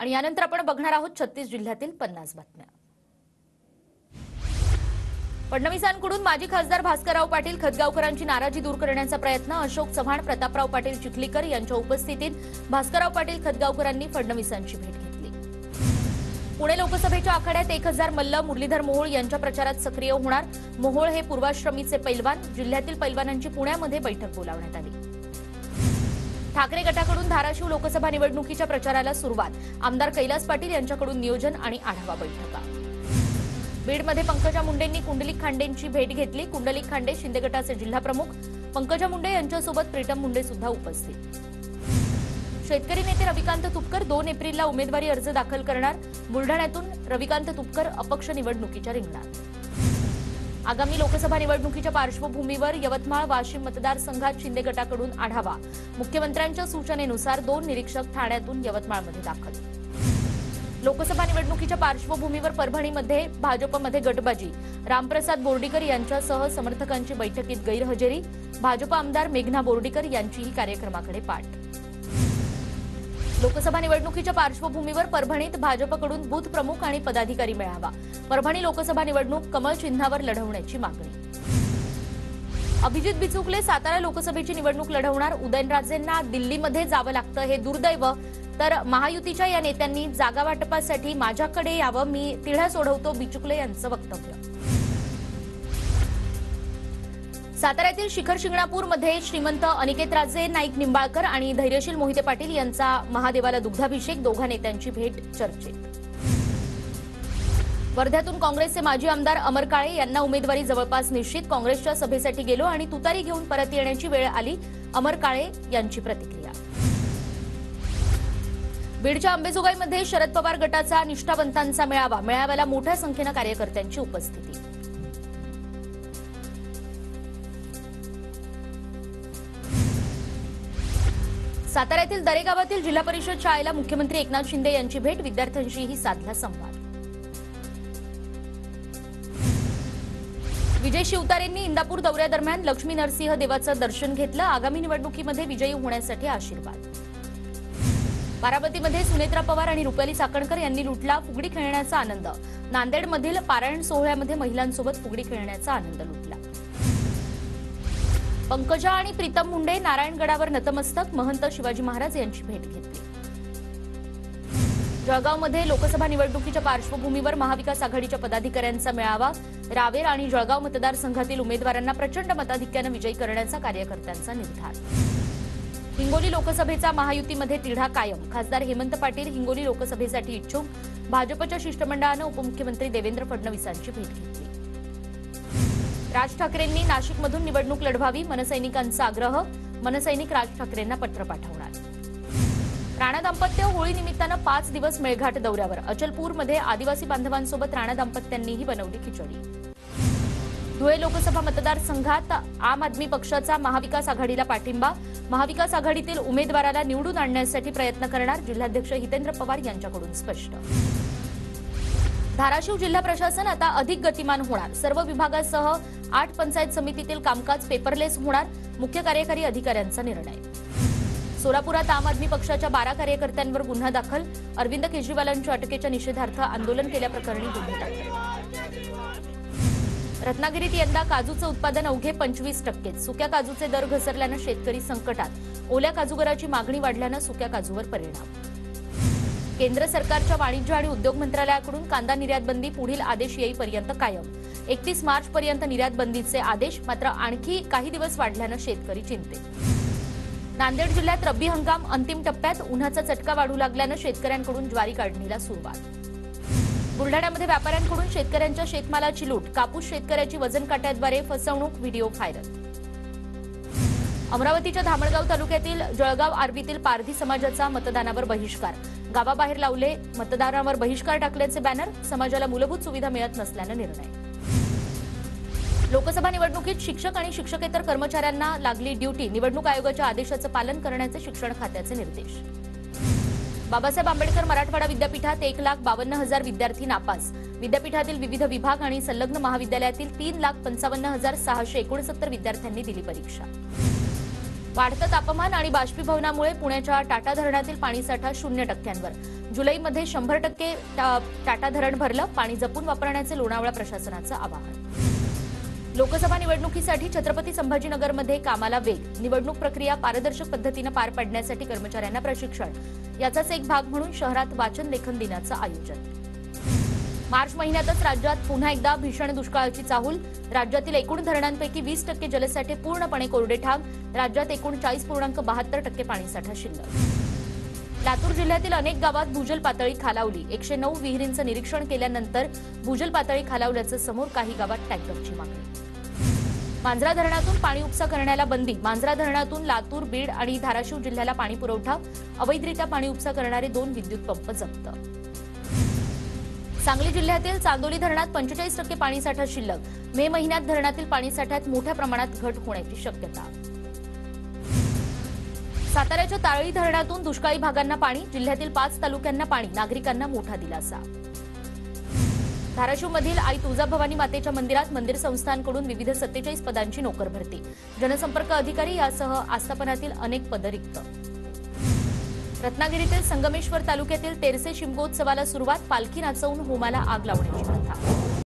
आणि यानंतर आपण बघणार आहोत 36 जिल्ह्यातील 50 बातम्या। फडणवीसांकडून माजी खासदार भास्करराव पाटील खतगावकरांची नाराजी दूर करण्याचा प्रयत्न। अशोक चव्हाण, प्रतापराव पाटील चिखलीकर यांच्या उपस्थितीत भास्करराव पाटील खतगावकरांनी फडणवीसांची भेट घेतली। पुणे लोकसभेच्या आखाड्यात 1000 मल्ल मुरलीधर मोहोळ यांच्या प्रचारात सक्रिय होणार। मोहोळ हे पूर्वाश्रमीचे पैलवान। जिल्ह्यातील पैलवानांची पुण्यामध्ये बैठक बोलावण्यात आली। ठाकरे गटाकडून धाराशिव लोकसभा निवडणुकीच्या प्रचाराला सुरुवात। आमदार कैलास पाटील यांच्याकडून नियोजन आणि आढावा बैठका। बीडमध्ये पंकजा मुंडेंनी कुंडलिक खांडेंची भेट घेतली। कुंडलिक खांडे शिंदे गटाचे जिल्हा प्रमुख। पंकजा मुंडे यांच्यासोबत प्रीतम मुंडे सुद्धा उपस्थित। शेतकरी नेते रविकांत तुपकर 2 एप्रिलला उमेदवारी अर्ज दाखल करणार। बुलढाण्यातून रविकांत तुपकर अपक्ष निवडणुकीच्या रिंगणात। आगामी लोकसभा निवडणुकीच्या पार्श्वभूमीवर यवतमाळ वाशिम मतदारसंघात शिंदे गटाकडून आढावा। मुख्यमंत्र्यांच्या सूचनेनुसार 2 निरीक्षक ठाण्यातून यवतमाळमध्ये दाखल। लोकसभा निवडणुकीच्या पार्श्वभूमीवर परभणीमध्ये भाजपमध्ये गटबाजी। रामप्रसाद बोर्डीकर यांच्यासह समर्थकांची बैठकीत गैरहजेरी। भाजप आमदार मेघना बोर्डीकर यांचीही कार्यक्रमाकडे पाठ। लोकसभा निवडणुकीच्या पार्श्वभूमीवर परभणीत भाजपकडून बूथ प्रमुख आणि पदाधिकारी मेळावा। परभणी लोकसभा निवडणूक कमळ चिन्हावर लढवण्याची मागणी। अभिजित बिचुकले सातारा लोकसभेची निवडणूक लढवणार। उदयनराजेंना दिल्लीमध्ये जावं लागतं हे दुर्दैव, तर महायुतीच्या या नेत्यांनी जागा वाटपासाठी माझ्याकडे यावं, मी तिढा सोडवतो, बिचुकले यांचं वक्तव्य। साताऱ्यातील शिखर शिंगणापूरमध्ये श्रीमंत अनिकेतराजे नाईक निंबाळकर आणि धैर्यशील मोहिते पाटील यांचा महादेवाला दुग्धाभिषेक। दोघा नेत्यांची भेट चर्चेत। वर्ध्यातून काँग्रेसचे माजी आमदार अमर काळे यांना उमेदवारी जवळपास निश्चित। काँग्रेसच्या सभेसाठी गेलो आणि तुतारी घेऊन परत येण्याची वेळ आली, अमर काळे यांची प्रतिक्रिया। बीडच्या अंबेजोगाईमध्ये शरद पवार गटाचा निष्ठावंतांचा मेळावा। मेळाव्याला मोठ्या संख्येनं कार्यकर्त्यांची उपस्थिती। साताऱ्यातील दरेगावातील जिल्हा परिषद शाळेला मुख्यमंत्री एकनाथ शिंदे यांची भेट। विद्यार्थ्यांशीही साधला संवाद। विजय शिवतारेंनी इंदापूर दौऱ्यादरम्यान लक्ष्मी नरसिंह देवाचं दर्शन घेतलं। आगामी निवडणुकीमध्ये विजयी होण्यासाठी आशीर्वाद। बारामतीमध्ये सुनेत्रा पवार आणि रुपाली चाकणकर यांनी लुटला फुगडी खेळण्याचा आनंद। नांदेडमधील पारायण सोहळ्यामध्ये महिलांसोबत फुगडी खेळण्याचा आनंद लुटला। पंकजा आणि प्रीतम मुंडे नारायणगडावर नतमस्तक। महंत शिवाजी महाराज यांची भेट घेतली। जळगावमध्ये लोकसभा निवडणुकीच्या पार्श्वभूमीवर महाविकास आघाडीच्या पदाधिकाऱ्यांचा मेळावा। रावेर आणि जळगाव मतदारसंघातील उमेदवारांना प्रचंड मताधिक्यानं विजयी करण्याचा कार्यकर्त्यांचा निर्धार। हिंगोली लोकसभेचा महायुतीमध्ये तिढा कायम। खासदार हेमंत पाटील हिंगोली लोकसभेसाठी इच्छुक। भाजपच्या शिष्टमंडळानं उपमुख्यमंत्री देवेंद्र फडणवीसांची भेट घेतली। राज ठाकरेंनी नाशिकमधून निवडणूक लढवावी, मनसैनिकांचा आग्रह। मनसैनिक राज ठाकरेंना पत्र पाठवणार। राणा दाम्पत्य होळी निमित्तानं 5 दिवस मेळघाट दौऱ्यावर। अचलपूरमध्ये आदिवासी बांधवांसोबत राणा दाम्पत्यांनीही बनवली खिचडी। धुळे लोकसभा मतदारसंघात आम आदमी पक्षाचा महाविकास आघाडीला पाठिंबा। महाविकास आघाडीतील उमेदवाराला निवडून आणण्यासाठी प्रयत्न करणार, जिल्हाध्यक्ष हितेंद्र पवार यांच्याकडून स्पष्ट। धाराशिव जिल्हा प्रशासन आता अधिक गतिमान होणार। सर्व विभागासह 8 पंचायत समितीतील कामकाज पेपरलेस होणार, मुख्य कार्यकारी अधिकाऱ्यांचा निर्णय। सोलापुरात आम आदमी पक्षाच्या 12 कार्यकर्त्यांवर गुन्हा दाखल। अरविंद केजरीवालांच्या अटकेच्या निषेधार्थ आंदोलन केल्याप्रकरणी गुन्हे दाखल। रत्नागिरीत यंदा काजूचं उत्पादन अवघे 25%। सुक्या काजूचे दर घसरल्यानं शेतकरी संकटात। ओल्या काजूगराची मागणी वाढल्यानं सुक्या काजूवर परिणाम। केंद्र सरकारच्या वाणिज्य आणि उद्योग मंत्रालयाकडून कांदा निर्यात बंदी पुढील आदेश येईपर्यंत कायम। 31 मार्चपर्यंत निर्यात बंदीचे आदेश, मात्र आणखी काही दिवस वाढल्यानं शेतकरी चिंतेत। नांदेड जिल्ह्यात रब्बी हंगाम अंतिम टप्प्यात। उन्हाचा चटका वाढू लागल्यानं शेतकऱ्यांकडून ज्वारी काढणीला सुरुवात। बुलढाण्यामध्ये व्यापाऱ्यांकडून शेतकऱ्यांच्या शेतमालाची लूट। कापूस शेतकऱ्याची वजन काट्याद्वारे फसवणूक, व्हिडिओ व्हायरल। अमरावतीच्या धामणगाव तालुक्यातील जळगाव आर्वीतील पारधी समाजाचा मतदानावर बहिष्कार। गावाबाहेर लावले मतदानावर बहिष्कार टाकल्याचे बॅनर। समाजाला मूलभूत सुविधा मिळत नसल्यानं निर्णय। लोकसभा निवडणुकीत शिक्षक आणि शिक्षकेतर कर्मचाऱ्यांना लागली ड्युटी। निवडणूक आयोगाच्या आदेशाचं पालन करण्याचे शिक्षण खात्याचे निर्देश। बाबासाहेब आंबेडकर मराठवाडा विद्यापीठात 1,52,000 विद्यार्थी नापास। विद्यापीठातील विविध विभाग आणि संलग्न महाविद्यालयातील 3,55,669 विद्यार्थ्यांनी दिली परीक्षा। वाढतं तापमान आणि बाष्पीभवनामुळे पुण्याच्या टाटा धरणातील पाणीसाठा 0%वर। जुलैमध्ये 100% टाटा धरण भरलं. पाणी जपून वापरण्याचे लोणावळा प्रशासनाचं आवाहन. लोकसभा निवडणुकीसाठी छत्रपती संभाजीनगरमध्ये कामाला वेग. निवडणूक प्रक्रिया पारदर्शक पद्धतीनं पार पाडण्यासाठी कर्मचाऱ्यांना प्रशिक्षण. याचाच एक भाग म्हणून शहरात वाचन लेखन दिनाचं आयोजन. मार्च महिन्यातच राज्यात पुन्हा एकदा भीषण दुष्काळाची चाहूल. राज्यातील एकूण धरणांपैकी 20% जलसाठे पूर्णपणे कोरडे ठाक. राज्यात एकूण 40.72% पाणीसाठा शिल्लक. लातूर जिल्ह्यातील अनेक गावात भूजल पातळी खालावली. 109 विहिरींचं निरीक्षण केल्यानंतर भूजल पातळी खालावल्याचं समोर. काही गावात टँकरची मागणी. मांजरा धरणातून पाणी उपसा करण्याला बंदी. मांजरा धरणातून लातूर, बीड आणि धाराशिव जिल्ह्याला पाणी पुरवठा. अवैधरित्या पाणी उपसा करणारे 2 विद्युत पंप जप्त. सांगली जिल्ह्यातील चांदोली धरणात 45% पाणीसाठा शिल्लक. मे महिन्यात धरणातील पाणीसाठ्यात मोठ्या प्रमाणात घट होण्याची शक्यता. साताऱ्याच्या तारळी धरणातून दुष्काळी भागांना पाणी. जिल्ह्यातील 5 तालुक्यांना पाणी. नागरिकांना मोठा दिलासा. धाराशिवमधील आई तुळजाभवानी मातेच्या मंदिरात मंदिर संस्थांकडून विविध 47 पदांची नोकर भरती. जनसंपर्क अधिकारी यासह आस्थापनातील अनेक पदं रिक्त. रत्नागिरीतील संगमेश्वर तालुक्यातील तेरसे शिमगोत्सवाला सुरुवात. पालखी नाचवून होमाला आग लावण्याची प्रथा.